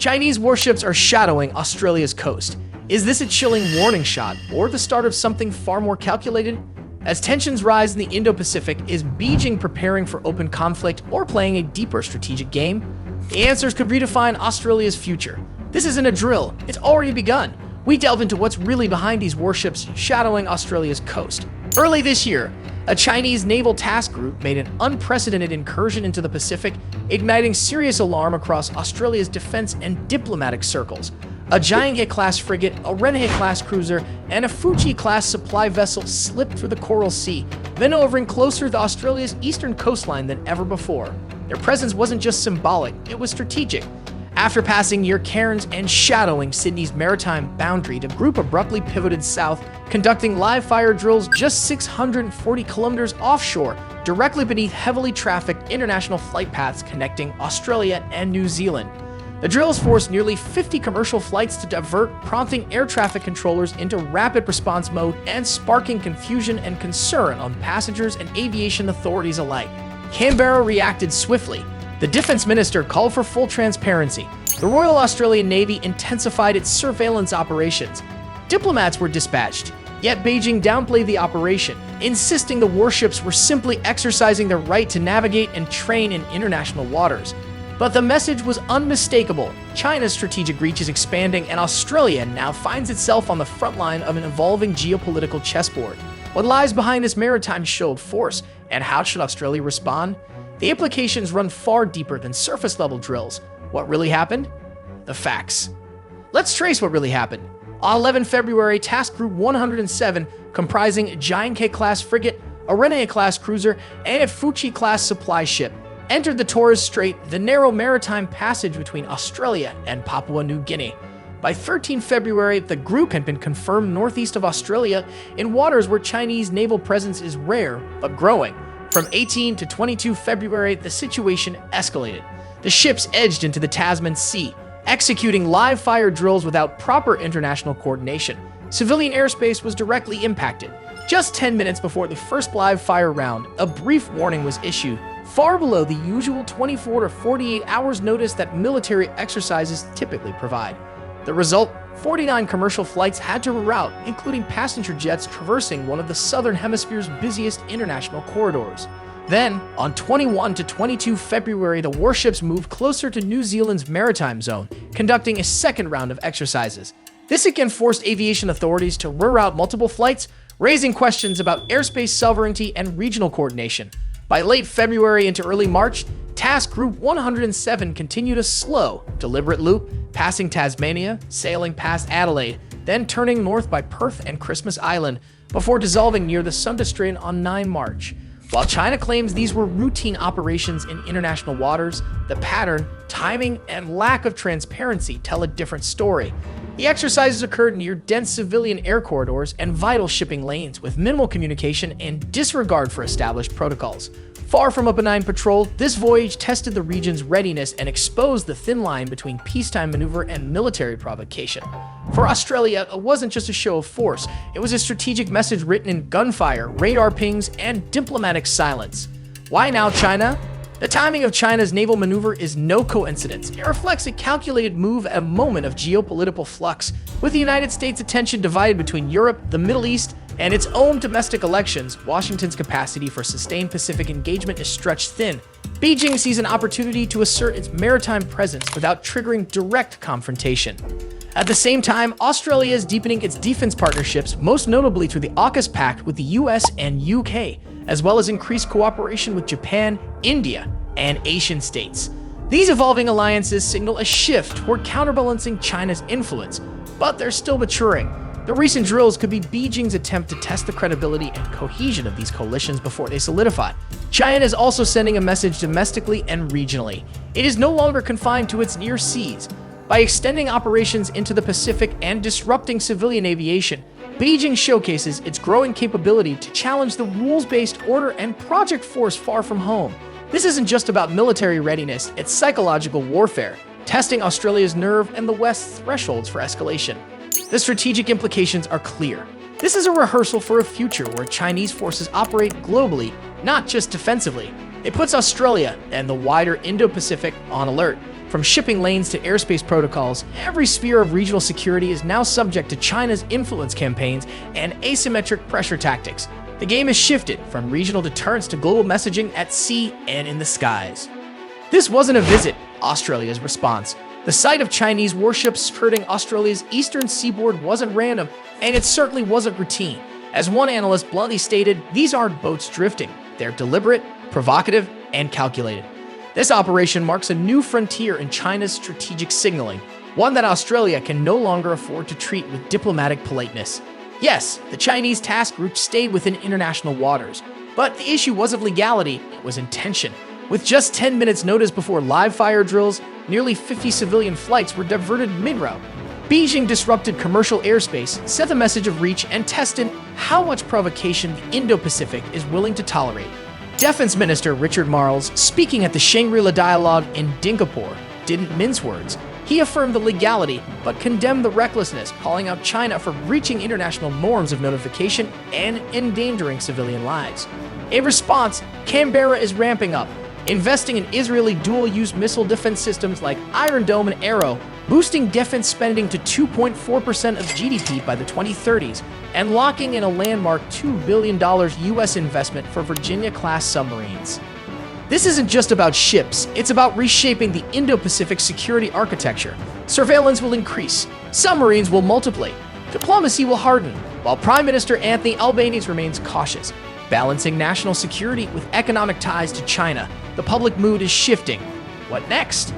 Chinese warships are shadowing Australia's coast. Is this a chilling warning shot, or the start of something far more calculated? As tensions rise in the Indo-Pacific, is Beijing preparing for open conflict or playing a deeper strategic game? The answers could redefine Australia's future. This isn't a drill, it's already begun. We delve into what's really behind these warships shadowing Australia's coast. Early this year, a Chinese naval task group made an unprecedented incursion into the Pacific, igniting serious alarm across Australia's defense and diplomatic circles. A Jianghe-class frigate, a Renhe-class cruiser, and a Fuji-class supply vessel slipped through the Coral Sea, maneuvering closer to Australia's eastern coastline than ever before. Their presence wasn't just symbolic, it was strategic. After passing near Cairns and shadowing Sydney's maritime boundary, the group abruptly pivoted south, conducting live-fire drills just 640 kilometers offshore, directly beneath heavily trafficked international flight paths connecting Australia and New Zealand. The drills forced nearly 50 commercial flights to divert, prompting air traffic controllers into rapid response mode and sparking confusion and concern on passengers and aviation authorities alike. Canberra reacted swiftly. The Defense Minister called for full transparency. The Royal Australian Navy intensified its surveillance operations. Diplomats were dispatched, yet Beijing downplayed the operation, insisting the warships were simply exercising their right to navigate and train in international waters. But the message was unmistakable. China's strategic reach is expanding, and Australia now finds itself on the front line of an evolving geopolitical chessboard. What lies behind this maritime show of force, and how should Australia respond? The implications run far deeper than surface-level drills. What really happened? The facts. Let's trace what really happened. On 11 February, Task Group 107, comprising a Jianghe-class frigate, a Renhe-class cruiser, and a Fuji-class supply ship, entered the Torres Strait, the narrow maritime passage between Australia and Papua New Guinea. By 13 February, the group had been confirmed northeast of Australia in waters where Chinese naval presence is rare but growing. From 18 to 22 February, the situation escalated. The ships edged into the Tasman Sea, executing live-fire drills without proper international coordination. Civilian airspace was directly impacted. Just 10 minutes before the first live-fire round, a brief warning was issued, far below the usual 24 to 48 hours notice that military exercises typically provide. The result? 49 commercial flights had to reroute, including passenger jets traversing one of the southern hemisphere's busiest international corridors. Then, on 21 to 22 February, the warships moved closer to New Zealand's maritime zone, conducting a second round of exercises. This again forced aviation authorities to reroute multiple flights, raising questions about airspace sovereignty and regional coordination. By late February into early March, Task Group 107 continued a slow, deliberate loop, passing Tasmania, sailing past Adelaide, then turning north by Perth and Christmas Island, before dissolving near the Sunda Strait on 9 March. While China claims these were routine operations in international waters, the pattern, timing, and lack of transparency tell a different story. The exercises occurred near dense civilian air corridors and vital shipping lanes, with minimal communication and disregard for established protocols. Far from a benign patrol, this voyage tested the region's readiness and exposed the thin line between peacetime maneuver and military provocation. For Australia, it wasn't just a show of force, it was a strategic message written in gunfire, radar pings, and diplomatic silence. Why now, China? The timing of China's naval maneuver is no coincidence. It reflects a calculated move at a moment of geopolitical flux, with the United States' attention divided between Europe, the Middle East, and its own domestic elections. Washington's capacity for sustained Pacific engagement is stretched thin. Beijing sees an opportunity to assert its maritime presence without triggering direct confrontation. At the same time, Australia is deepening its defense partnerships, most notably through the AUKUS Pact with the US and UK, as well as increased cooperation with Japan, India, and Asian states. These evolving alliances signal a shift toward counterbalancing China's influence, but they're still maturing. The recent drills could be Beijing's attempt to test the credibility and cohesion of these coalitions before they solidify. China is also sending a message domestically and regionally. It is no longer confined to its near seas. By extending operations into the Pacific and disrupting civilian aviation, Beijing showcases its growing capability to challenge the rules-based order and project force far from home. This isn't just about military readiness, it's psychological warfare, testing Australia's nerve and the West's thresholds for escalation. The strategic implications are clear. This is a rehearsal for a future where Chinese forces operate globally, not just defensively. It puts Australia and the wider Indo-Pacific on alert. From shipping lanes to airspace protocols, every sphere of regional security is now subject to China's influence campaigns and asymmetric pressure tactics. The game has shifted from regional deterrence to global messaging at sea and in the skies. This wasn't a visit, Australia's response. The sight of Chinese warships skirting Australia's eastern seaboard wasn't random, and it certainly wasn't routine. As one analyst bluntly stated, these aren't boats drifting. They're deliberate, provocative, and calculated. This operation marks a new frontier in China's strategic signaling, one that Australia can no longer afford to treat with diplomatic politeness. Yes, the Chinese task route stayed within international waters, but the issue wasn't legality, it was intention. With just 10 minutes notice before live fire drills, nearly 50 civilian flights were diverted mid-route. Beijing disrupted commercial airspace, sent a message of reach, and tested how much provocation the Indo-Pacific is willing to tolerate. Defense Minister Richard Marles, speaking at the Shangri-La Dialogue in Singapore, didn't mince words. He affirmed the legality, but condemned the recklessness, calling out China for breaching international norms of notification and endangering civilian lives. In response, Canberra is ramping up, investing in Israeli dual-use missile defense systems like Iron Dome and Arrow, boosting defense spending to 2.4% of GDP by the 2030s, and locking in a landmark $2 billion U.S. investment for Virginia-class submarines. This isn't just about ships, it's about reshaping the Indo-Pacific security architecture. Surveillance will increase, submarines will multiply, diplomacy will harden, while Prime Minister Anthony Albanese remains cautious. Balancing national security with economic ties to China, the public mood is shifting. What next?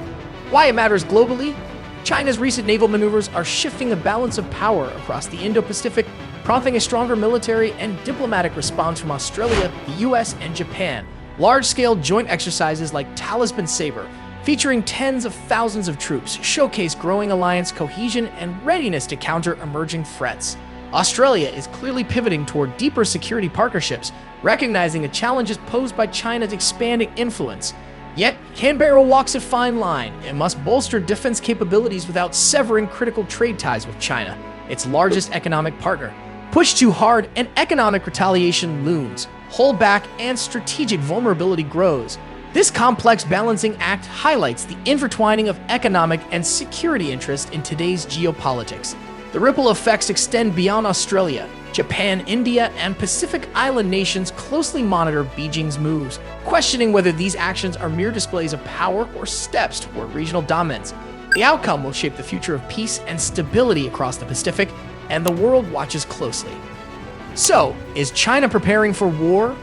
Why it matters globally? China's recent naval maneuvers are shifting the balance of power across the Indo-Pacific, prompting a stronger military and diplomatic response from Australia, the US, and Japan. Large-scale joint exercises like Talisman Sabre, featuring tens of thousands of troops, showcase growing alliance cohesion and readiness to counter emerging threats. Australia is clearly pivoting toward deeper security partnerships, recognizing the challenges posed by China's expanding influence. Yet, Canberra walks a fine line. It must bolster defense capabilities without severing critical trade ties with China, its largest economic partner. Push too hard, and economic retaliation looms. Hold back, and strategic vulnerability grows. This complex balancing act highlights the intertwining of economic and security interests in today's geopolitics. The ripple effects extend beyond Australia. Japan, India, and Pacific Island nations closely monitor Beijing's moves, questioning whether these actions are mere displays of power or steps toward regional dominance. The outcome will shape the future of peace and stability across the Pacific, and the world watches closely. So, is China preparing for war?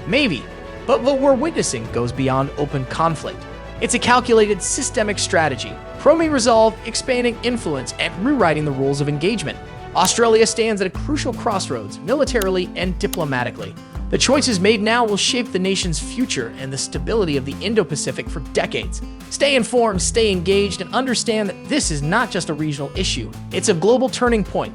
Maybe, but what we're witnessing goes beyond open conflict. It's a calculated, systemic strategy, probing resolve, expanding influence, and rewriting the rules of engagement. Australia stands at a crucial crossroads, militarily and diplomatically. The choices made now will shape the nation's future and the stability of the Indo-Pacific for decades. Stay informed, stay engaged, and understand that this is not just a regional issue. It's a global turning point.